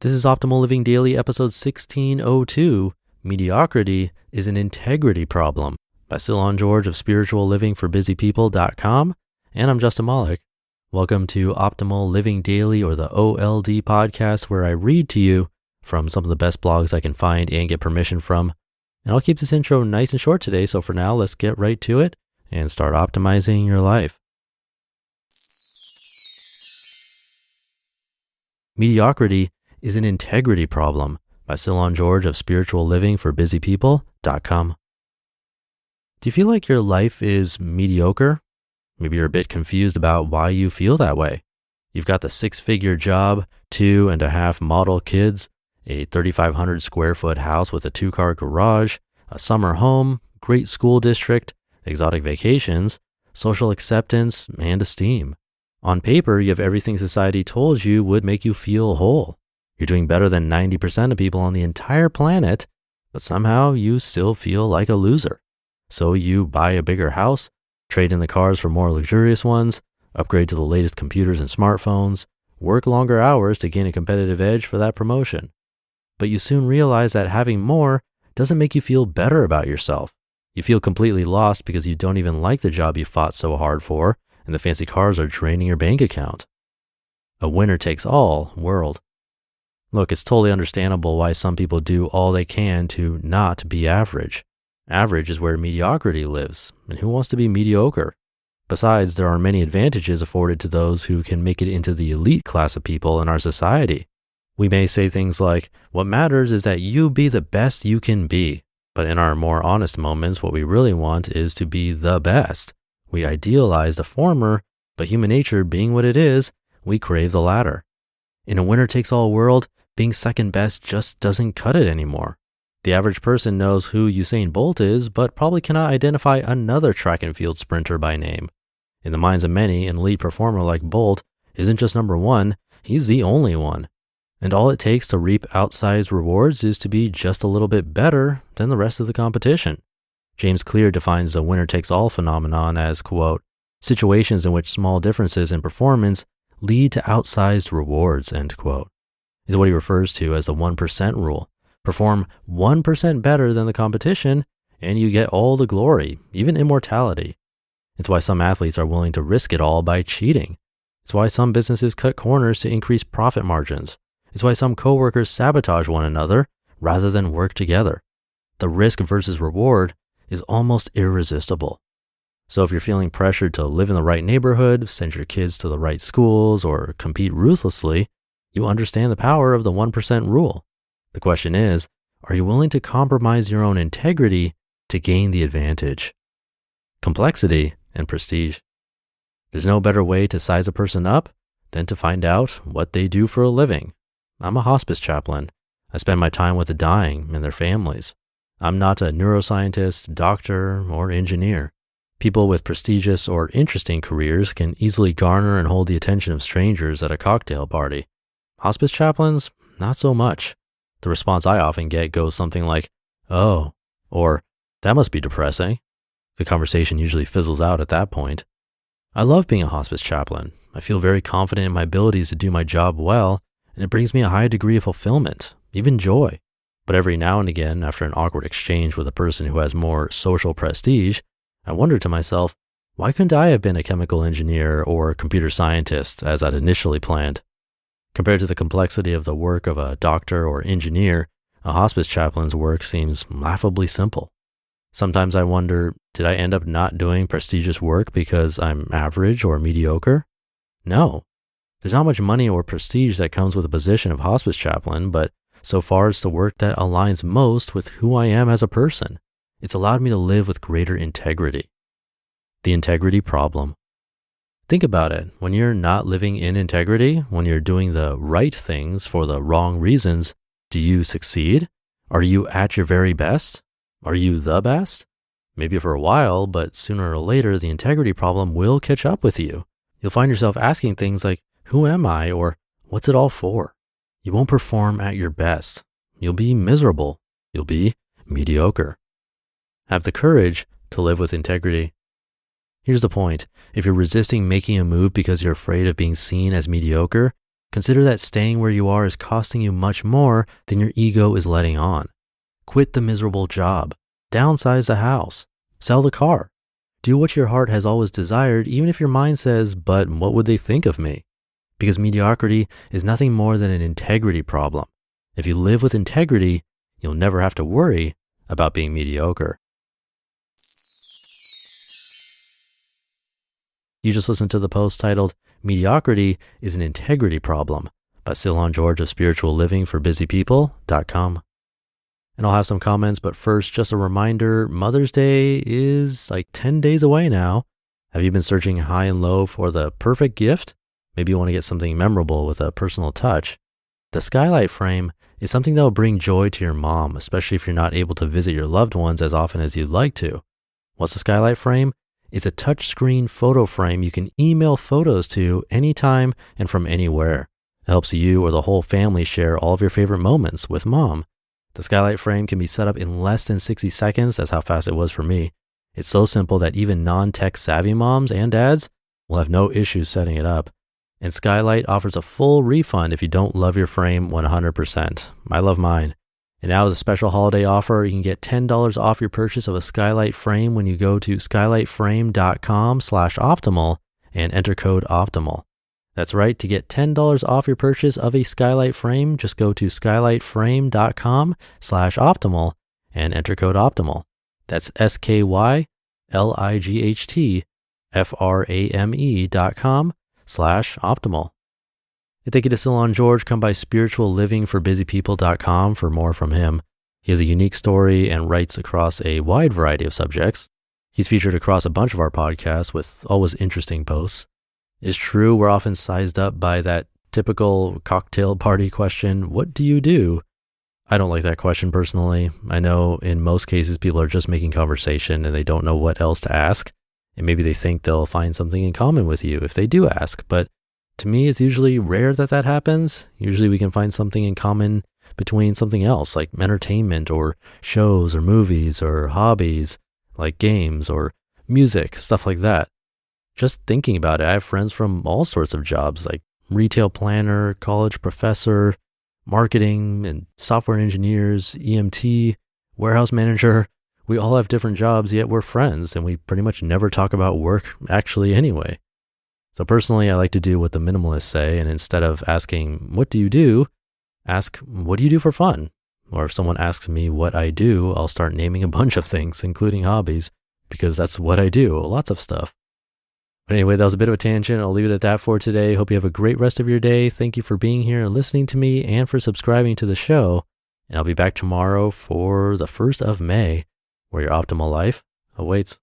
This is Optimal Living Daily, episode 1602, Mediocrity is an Integrity Problem, by Cylon George of spirituallivingforbusypeople.com, and I'm Justin Malik. Welcome to Optimal Living Daily, or the OLD podcast, where I read to you from some of the best blogs I can find and get permission from. And I'll keep this intro nice and short today, so for now, let's get right to it and start optimizing your life. Mediocrity is an Integrity Problem, by Cylon George of spirituallivingforbusypeople.com. Do you feel like your life is mediocre? Maybe you're a bit confused about why you feel that way. You've got the 6-figure job, 2.5 model kids, a 3,500 square foot house with a 2-car garage, a summer home, great school district, exotic vacations, social acceptance, and esteem. On paper, you have everything society told you would make you feel whole. You're doing better than 90% of people on the entire planet, but somehow you still feel like a loser. So you buy a bigger house, trade in the cars for more luxurious ones, upgrade to the latest computers and smartphones, work longer hours to gain a competitive edge for that promotion. But you soon realize that having more doesn't make you feel better about yourself. You feel completely lost because you don't even like the job you fought so hard for, and the fancy cars are draining your bank account. A winner takes all world. Look, it's totally understandable why some people do all they can to not be average. Average is where mediocrity lives, and who wants to be mediocre? Besides, there are many advantages afforded to those who can make it into the elite class of people in our society. We may say things like, what matters is that you be the best you can be. But in our more honest moments, what we really want is to be the best. We idealize the former, but human nature being what it is, we crave the latter. In a winner-takes-all world, being second best just doesn't cut it anymore. The average person knows who Usain Bolt is, but probably cannot identify another track and field sprinter by name. In the minds of many, an elite performer like Bolt isn't just number one, he's the only one. And all it takes to reap outsized rewards is to be just a little bit better than the rest of the competition. James Clear defines the winner-takes-all phenomenon as, quote, situations in which small differences in performance lead to outsized rewards, end quote. Is what he refers to as the 1% rule. Perform 1% better than the competition, and you get all the glory, even immortality. It's why some athletes are willing to risk it all by cheating. It's why some businesses cut corners to increase profit margins. It's why some coworkers sabotage one another rather than work together. The risk versus reward is almost irresistible. So if you're feeling pressured to live in the right neighborhood, send your kids to the right schools, or compete ruthlessly, you understand the power of the 1% rule. The question is, are you willing to compromise your own integrity to gain the advantage? Complexity and prestige. There's no better way to size a person up than to find out what they do for a living. I'm a hospice chaplain. I spend my time with the dying and their families. I'm not a neuroscientist, doctor, or engineer. People with prestigious or interesting careers can easily garner and hold the attention of strangers at a cocktail party. Hospice chaplains, not so much. The response I often get goes something like, oh, or that must be depressing. The conversation usually fizzles out at that point. I love being a hospice chaplain. I feel very confident in my abilities to do my job well, and it brings me a high degree of fulfillment, even joy. But every now and again, after an awkward exchange with a person who has more social prestige, I wonder to myself, why couldn't I have been a chemical engineer or computer scientist as I'd initially planned? Compared to the complexity of the work of a doctor or engineer, a hospice chaplain's work seems laughably simple. Sometimes I wonder, did I end up not doing prestigious work because I'm average or mediocre? No. There's not much money or prestige that comes with a position of hospice chaplain, but so far it's the work that aligns most with who I am as a person. It's allowed me to live with greater integrity. The integrity problem. Think about it. When you're not living in integrity, when you're doing the right things for the wrong reasons, do you succeed? Are you at your very best? Are you the best? Maybe for a while, but sooner or later, the integrity problem will catch up with you. You'll find yourself asking things like, who am I? Or what's it all for? You won't perform at your best. You'll be miserable. You'll be mediocre. Have the courage to live with integrity. Here's the point. If you're resisting making a move because you're afraid of being seen as mediocre, Consider that staying where you are is costing you much more than your ego is letting on. Quit the miserable job, downsize the house, sell the car. Do what your heart has always desired, even if your mind says, but what would they think of me? Because mediocrity is nothing more than an integrity problem. If you live with integrity, you'll never have to worry about being mediocre. You just listened to the post titled, Mediocrity is an Integrity Problem by Cylon George of spirituallivingforbusypeople.com. And I'll have some comments, but first, just a reminder, Mother's Day is like 10 days away now. Have you been searching high and low for the perfect gift? Maybe you want to get something memorable with a personal touch. The Skylight Frame is something that will bring joy to your mom, especially if you're not able to visit your loved ones as often as you'd like to. What's the Skylight Frame? It's a touchscreen photo frame you can email photos to anytime and from anywhere. It helps you or the whole family share all of your favorite moments with mom. The Skylight Frame can be set up in less than 60 seconds. That's how fast it was for me. It's so simple that even non-tech savvy moms and dads will have no issues setting it up. And Skylight offers a full refund if you don't love your frame 100%. I love mine. And now with a special holiday offer, you can get $10 off your purchase of a Skylight Frame when you go to skylightframe.com/optimal and enter code OPTIMAL. That's right, to get $10 off your purchase of a Skylight Frame, just go to skylightframe.com/optimal and enter code OPTIMAL. That's skylightframe.com/optimal. And thank you to Cylon George. Come by spirituallivingforbusypeople.com for more from him. He has a unique story and writes across a wide variety of subjects. He's featured across a bunch of our podcasts with always interesting posts. It's true we're often sized up by that typical cocktail party question, what do you do? I don't like that question personally. I know in most cases people are just making conversation and they don't know what else to ask. And maybe they think they'll find something in common with you if they do ask. But to me, it's usually rare that that happens. Usually we can find something in common between something else like entertainment or shows or movies or hobbies like games or music, stuff like that. Just thinking about it, I have friends from all sorts of jobs like retail planner, college professor, marketing and software engineers, EMT, warehouse manager. We all have different jobs, yet we're friends and we pretty much never talk about work actually anyway. So personally, I like to do what the minimalists say, and instead of asking, what do you do? Ask, what do you do for fun? Or if someone asks me what I do, I'll start naming a bunch of things, including hobbies, because that's what I do, lots of stuff. But anyway, that was a bit of a tangent. I'll leave it at that for today. Hope you have a great rest of your day. Thank you for being here and listening to me and for subscribing to the show. And I'll be back tomorrow for the 1st of May, where your optimal life awaits.